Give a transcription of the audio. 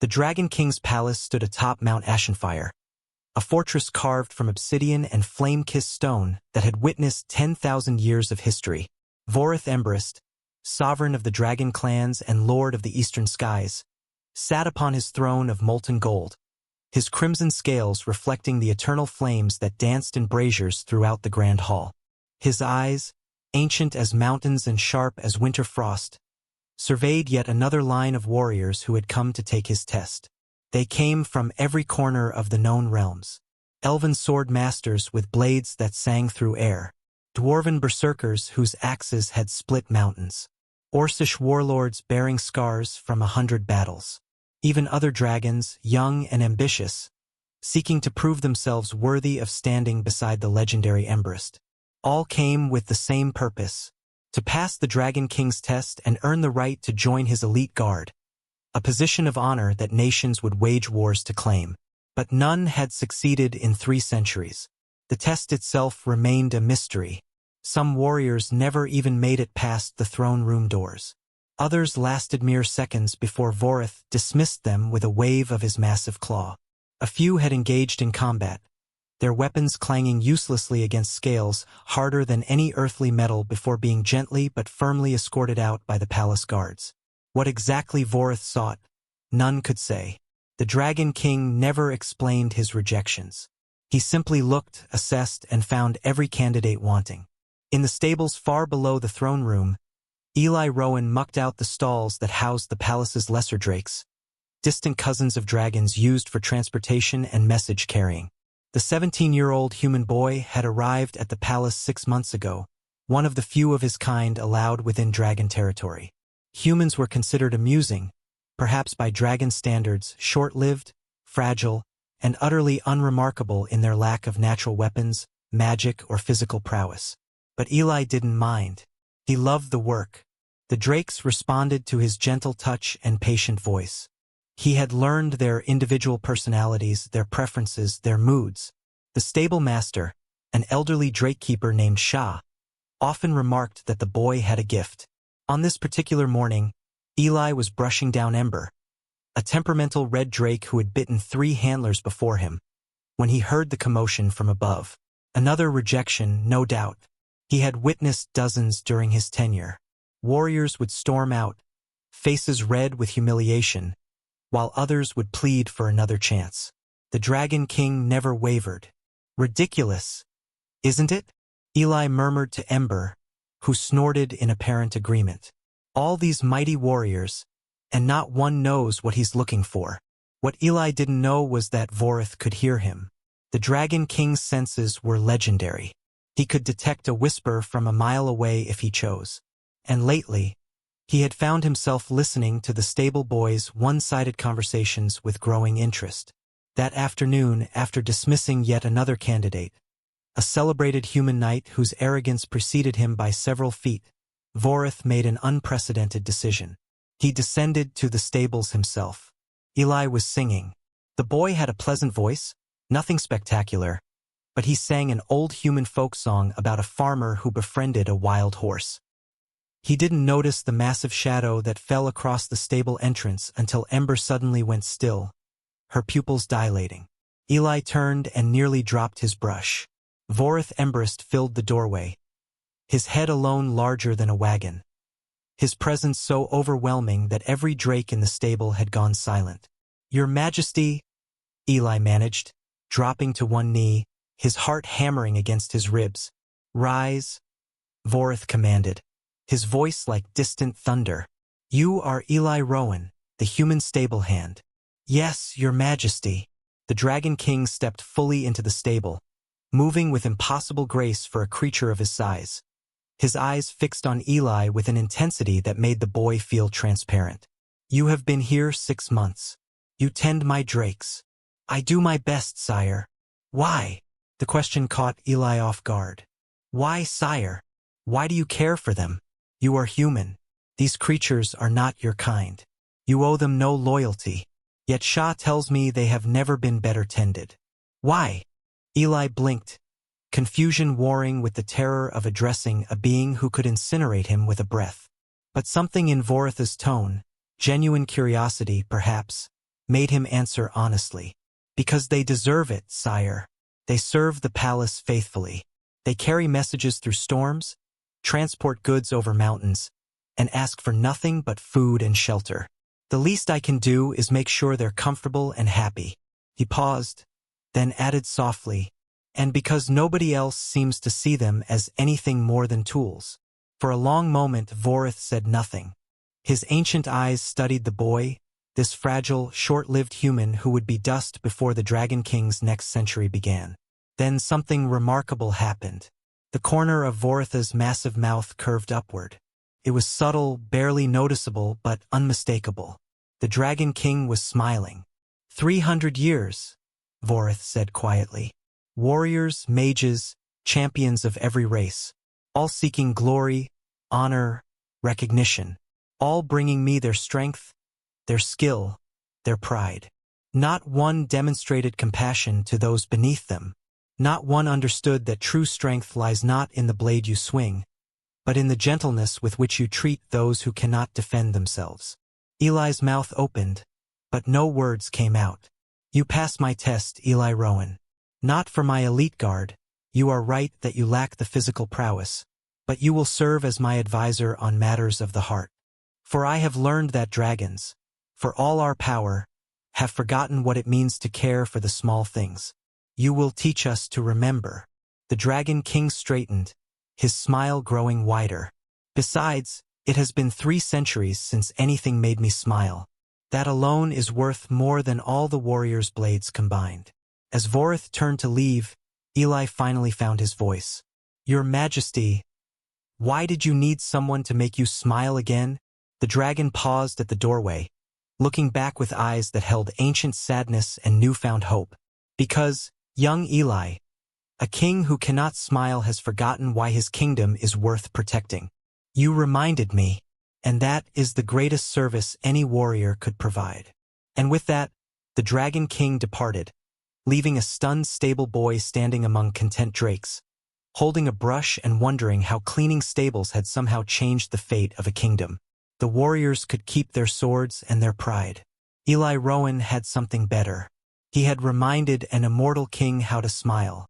The Dragon King's palace stood atop Mount Ashenfire, a fortress carved from obsidian and flame-kissed stone that had witnessed 10,000 years of history. Vorith Emberrest, sovereign of the dragon clans and lord of the eastern skies, sat upon his throne of molten gold, his crimson scales reflecting the eternal flames that danced in braziers throughout the grand hall. His eyes, ancient as mountains and sharp as winter frost, surveyed yet another line of warriors who had come to take his test. They came from every corner of the known realms. Elven swordmasters with blades that sang through air, dwarven berserkers whose axes had split mountains, Orcish warlords bearing scars from 100 battles. Even other dragons, young and ambitious, seeking to prove themselves worthy of standing beside the legendary Emberrest. All came with the same purpose: to pass the Dragon King's test and earn the right to join his elite guard, a position of honor that nations would wage wars to claim. But none had succeeded in 3 centuries. The test itself remained a mystery. Some warriors never even made it past the throne room doors. Others lasted mere seconds before Vorith dismissed them with a wave of his massive claw. A few had engaged in combat, their weapons clanging uselessly against scales harder than any earthly metal before being gently but firmly escorted out by the palace guards. What exactly Vorith sought, none could say. The Dragon King never explained his rejections. He simply looked, assessed, and found every candidate wanting. In the stables far below the throne room, Eli Rowan mucked out the stalls that housed the palace's lesser drakes, distant cousins of dragons used for transportation and message carrying. The 17-year-old human boy had arrived at the palace 6 months ago, one of the few of his kind allowed within dragon territory. Humans were considered amusing, perhaps by dragon standards, short-lived, fragile, and utterly unremarkable in their lack of natural weapons, magic, or physical prowess. But Eli didn't mind. He loved the work. The drakes responded to his gentle touch and patient voice. He had learned their individual personalities, their preferences, their moods. The stable master, an elderly drake keeper named Shah, often remarked that the boy had a gift. On this particular morning, Eli was brushing down Ember, a temperamental red drake who had bitten 3 handlers before him, when he heard the commotion from above. Another rejection, no doubt. He had witnessed dozens during his tenure. Warriors would storm out, faces red with humiliation, while others would plead for another chance. The Dragon King never wavered. Ridiculous, isn't it? Eli murmured to Ember, who snorted in apparent agreement. All these mighty warriors, and not one knows what he's looking for. What Eli didn't know was that Vorith could hear him. The Dragon King's senses were legendary. He could detect a whisper from a mile away if he chose. And lately, he had found himself listening to the stable boys' one-sided conversations with growing interest. That afternoon, after dismissing yet another candidate, a celebrated human knight whose arrogance preceded him by several feet, Vorith made an unprecedented decision. He descended to the stables himself. Eli was singing. The boy had a pleasant voice, nothing spectacular, but he sang an old human folk song about a farmer who befriended a wild horse. He didn't notice the massive shadow that fell across the stable entrance until Ember suddenly went still, her pupils dilating. Eli turned and nearly dropped his brush. Vorith Emberrest filled the doorway, his head alone larger than a wagon, his presence so overwhelming that every drake in the stable had gone silent. "Your Majesty," Eli managed, dropping to one knee, his heart hammering against his ribs. "Rise," Vorith commanded, his voice like distant thunder. "You are Eli Rowan, the human stable hand." "Yes, Your Majesty." The Dragon King stepped fully into the stable, moving with impossible grace for a creature of his size. His eyes fixed on Eli with an intensity that made the boy feel transparent. "You have been here 6 months. You tend my drakes." "I do my best, sire." "Why?" The question caught Eli off guard. "Why, sire? Why do you care for them? You are human. These creatures are not your kind. You owe them no loyalty. Yet Shah tells me they have never been better tended." "Why?" Eli blinked, confusion warring with the terror of addressing a being who could incinerate him with a breath. But something in Vorith's tone, genuine curiosity perhaps, made him answer honestly. Because they deserve it, sire. They serve the palace faithfully. They carry messages through storms, transport goods over mountains, and ask for nothing but food and shelter. The least I can do is make sure they're comfortable and happy. He paused, then added softly, and because nobody else seems to see them as anything more than tools. For a long moment Vorith said nothing. His ancient eyes studied the boy, this fragile, short-lived human who would be dust before the Dragon King's next century began. Then something remarkable happened. The corner of Vorith's massive mouth curved upward. It was subtle, barely noticeable, but unmistakable. The Dragon King was smiling. 300 years, Vorith said quietly. Warriors, mages, champions of every race, all seeking glory, honor, recognition, all bringing me their strength, their skill, their pride. Not one demonstrated compassion to those beneath them. Not one understood that true strength lies not in the blade you swing, but in the gentleness with which you treat those who cannot defend themselves. Eli's mouth opened, but no words came out. You pass my test, Eli Rowan. Not for my elite guard. You are right that you lack the physical prowess, but you will serve as my advisor on matters of the heart. For I have learned that dragons, for all our power, have forgotten what it means to care for the small things. You will teach us to remember. The Dragon King straightened, his smile growing wider. Besides, it has been 3 centuries since anything made me smile. That alone is worth more than all the warriors' blades combined. As Vorith turned to leave, Eli finally found his voice. Your Majesty, why did you need someone to make you smile again? The dragon paused at the doorway, looking back with eyes that held ancient sadness and newfound hope. Because, young Eli, a king who cannot smile has forgotten why his kingdom is worth protecting. You reminded me, and that is the greatest service any warrior could provide. And with that, the Dragon King departed, leaving a stunned stable boy standing among content drakes, holding a brush and wondering how cleaning stables had somehow changed the fate of a kingdom. The warriors could keep their swords and their pride. Eli Rowan had something better. He had reminded an immortal king how to smile.